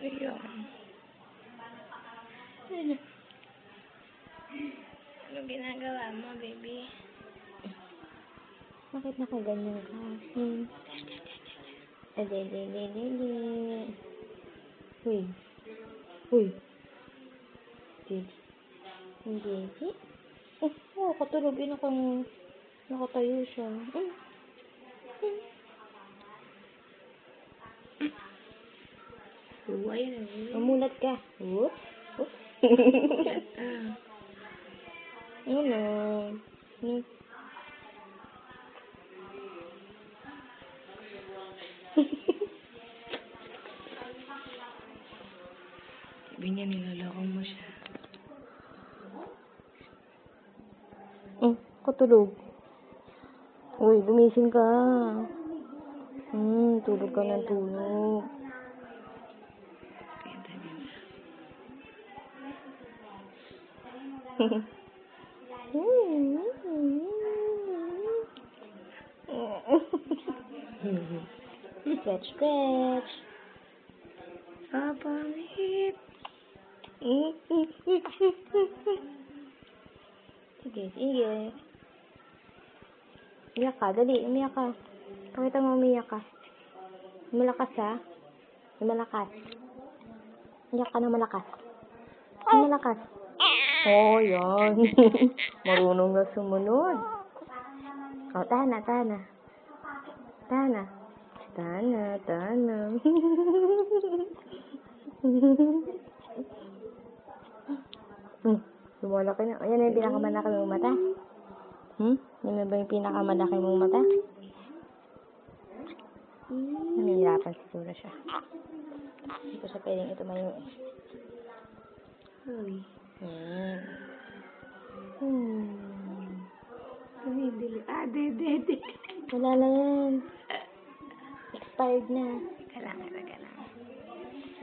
Ayun. Ano? Ano ginagawa mo, baby? Bakit nakaganyan ka? Adedededede. Uy. Uy. Hindi. Oh, katulog. Nakatayo siya. Buhay na. Mamulat ka. Whoop. Whoop. Ayun na. Sabi niya, niloloko mo siya. Katulog. Uy, gumising ka. Tulog ka ng tulog. Pinta niya. Stretch, stretch. Papangit. Sige, sige. Umiyak ka, dali, umiyak ka. Pakita mo umiyak ka. Malakas ha? Malakas. Umiyak ka na malakas. Malakas. Oh, yan. Marunong na sumunod. Oh, tahan na, tahan na. Tahan na. Tahan na, tahan na. Lumalaki na. Ayan na yung pinakamalaki mong mata. Yan na ba yung pinakamalaki mong mata? Nahihirapan siguro siya. Hindi ko siya pwedeng itumayo eh. Uy. Bumibili. Dede. Wala na yan. Expired na. Teka lang.